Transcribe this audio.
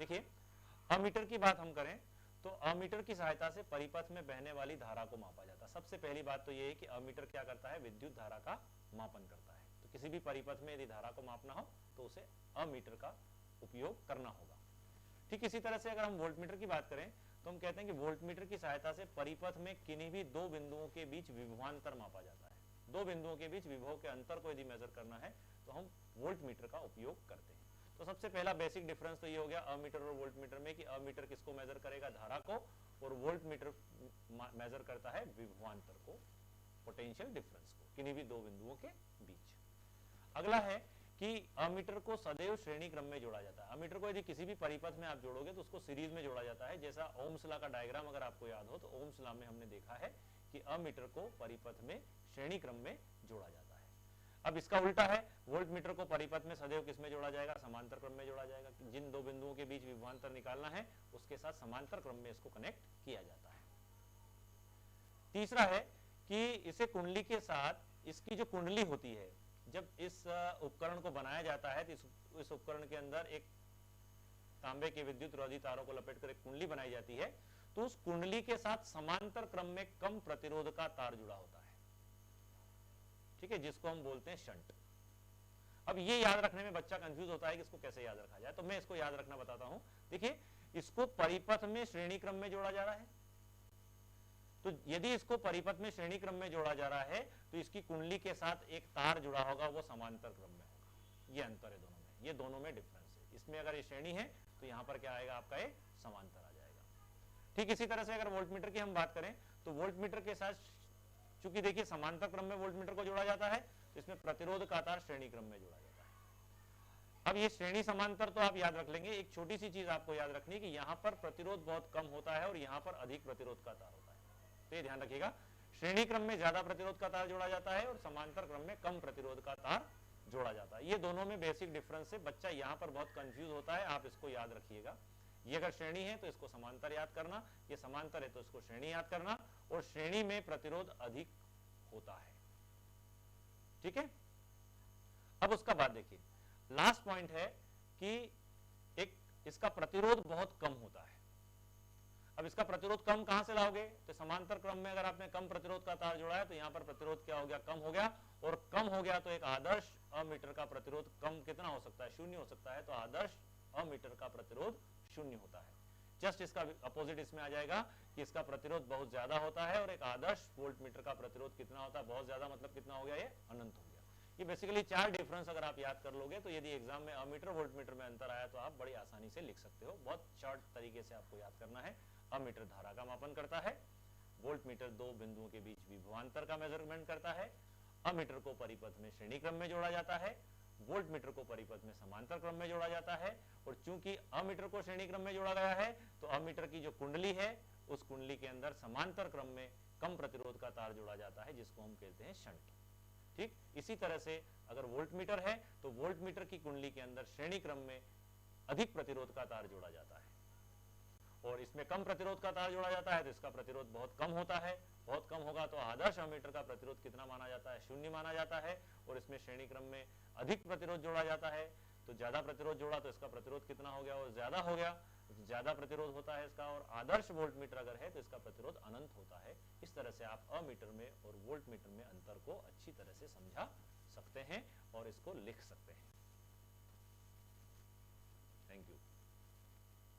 देखिए अमीटर की बात हम करें तो अमीटर की सहायता से परिपथ में बहने वाली धारा को मापा जाता है। सबसे पहली बात तो ये है कि अमीटर क्या करता है, विद्युत धारा का मापन करता है। तो किसी भी परिपथ में यदि धारा को मापना हो तो उसे अमीटर का उपयोग करना होगा। ठीक इसी तरह से अगर हम वोल्टमीटर की बात करें तो हम कहते हैं कि वोल्टमीटर की सहायता से परिपथ में किन्हीं भी दो बिंदुओं के बीच विभवांतर मापा जाता है। दो बिंदुओं के बीच विभव के अंतर को यदि मेजर करना है तो हम वोल्टमीटर का उपयोग करते हैं। तो सबसे पहला बेसिक डिफरेंस तो ये हो गया अमीटर और वोल्टमीटर में कि अमीटर किसको मेजर करेगा, धारा को, और वोल्टमीटर मेजर करता है विभवांतर को, पोटेंशियल डिफरेंस को किन्हीं भी दो बिंदुओं के बीच। अगला है कि अमीटर को सदैव श्रेणी क्रम में जोड़ा जाता है। अमीटर को यदि किसी भी परिपथ में आप जोड़ोगे तो उसको सीरीज में जोड़ा जाता है। जैसा ओम्स लॉ का डायग्राम अगर आपको याद हो तो ओम्स लॉ में हमने देखा है कि अमीटर को परिपथ में श्रेणी क्रम में जोड़ा जाता है। अब इसका उल्टा है, वोल्टमीटर को परिपथ में सदैव किस में जोड़ा जाएगा, समांतर क्रम में जोड़ा जाएगा। जिन दो बिंदुओं के बीच विभवांतर निकालना है उसके साथ समांतर क्रम में इसको कनेक्ट किया जाता है। तीसरा है कि इसे कुंडली के साथ, इसकी जो कुंडली होती है, जब इस उपकरण को बनाया जाता है तो इस उपकरण के अंदर एक तांबे के विद्युत रोधी तारों को लपेटकर एक कुंडली बनाई जाती है। तो उस कुंडली के साथ समांतर क्रम में कम प्रतिरोध का तार जुड़ा होता है, ठीक है, जिसको हम बोलते हैं शंट। अब ये याद रखने में बच्चा कंफ्यूज होता है कि इसको कैसे याद रखा जाए, तो मैं इसको याद रखना बताता हूं। देखिए इसको परिपथ में श्रेणी क्रम में जोड़ा जा रहा है, तो यदि इसको परिपथ में श्रेणी क्रम में जोड़ा जा रहा है तो इसकी कुंडली के साथ एक तार जुड़ा होगा, वो समांतर क्रम में होगा। ये अंतर है दोनों में, ये दोनों में डिफरेंस है। इसमें अगर ये श्रेणी है तो यहां पर क्या आएगा आपका, ये समांतर आ जाएगा। ठीक इसी तरह से अगर वोल्टमीटर की हम बात करें तो वोल्टमीटर के साथ चूंकि देखिए समांतर क्रम में वोल्टमीटर को जोड़ा जाता है तो इसमें प्रतिरोध का तार श्रेणी क्रम में जोड़ा जाता है। अब ये श्रेणी समांतर तो आप याद रख लेंगे। एक छोटी सी चीज आपको याद रखनी है कि यहाँ पर प्रतिरोध बहुत कम होता है और यहाँ पर अधिक प्रतिरोध का तार होता है। तो ये ध्यान रखिएगा, श्रेणी क्रम में ज्यादा प्रतिरोध का तार जोड़ा जाता है और समांतर क्रम में कम प्रतिरोध का तार जोड़ा जाता है। ये दोनों में बेसिक डिफरेंस है। बच्चा यहाँ पर बहुत कंफ्यूज होता है, आप इसको याद रखिएगा। ये अगर श्रेणी है तो इसको समांतर याद करना, ये समांतर है तो इसको श्रेणी याद करना, और श्रेणी में प्रतिरोध अधिक होता है। ठीक है, अब उसका बाद देखिए लास्ट पॉइंट है कि एक इसका प्रतिरोध बहुत कम होता है। अब इसका प्रतिरोध कम कहां से लाओगे, तो समांतर क्रम में अगर आपने कम प्रतिरोध का तार जोड़ा है तो यहां पर प्रतिरोध क्या हो गया, कम हो गया, और कम हो गया तो एक आदर्श अमीटर का प्रतिरोध कम कितना हो सकता है, शून्य हो सकता है। तो आदर्श अमीटर का प्रतिरोध शून्य होता है। जस्ट इसका अपोजिट इसमें आ जाएगा कि इसका प्रतिरोध बहुत ज्यादा होता है और एक आदर्श वोल्टमीटर का प्रतिरोध कितना होता है, बहुत ज्यादा, मतलब कितना हो गया, ये अनंत हो गया। ये बेसिकली चार डिफरेंस अगर आप याद कर लोगे तो यदि एग्जाम में अमीटर वोल्टमीटर में अंतर आया तो आप बड़ी आसानी से लिख सकते हो। बहुत शॉर्ट तरीके से आपको याद करना है। अमीटर धारा का मापन करता है, वोल्टमीटर दो बिंदुओं के बीच विभवांतर का मेजरमेंट करता है, अमीटर को परिपथ में श्रेणी क्रम में जोड़ा जाता है, वोल्टमीटर को परिपथ में समांतर क्रम में जोड़ा जाता है। और चूंकि अमीटर को श्रेणी क्रम में जोड़ा गया है तो अमीटर की जो कुंडली है उस कुंडली के अंदर समांतर क्रम में कम प्रतिरोध का तार जोड़ा जाता है, जिसको हम कहते हैं शंट। ठीक इसी तरह से अगर वोल्टमीटर है तो वोल्टमीटर की कुंडली के अंदर श्रेणी क्रम में अधिक प्रतिरोध का तार जोड़ा जाता है, और इसमें कम प्रतिरोध का तार जोड़ा जाता है तो इसका प्रतिरोध बहुत कम होता है। बहुत कम होगा तो आदर्श अमीटर का प्रतिरोध कितना माना जाता है, शून्य माना जाता है। और इसमें श्रेणी क्रम में अधिक प्रतिरोध जोड़ा जाता है, तो ज्यादा प्रतिरोध जोड़ा तो इसका प्रतिरोध कितना हो गया, और ज्यादा हो गया, ज्यादा प्रतिरोध होता है इसका। और आदर्श वोल्टमीटर अगर है तो इसका प्रतिरोध अनंत होता है। इस तरह से आप अमीटर में और वोल्टमीटर में अंतर को अच्छी तरह से समझा सकते हैं और इसको लिख सकते हैं।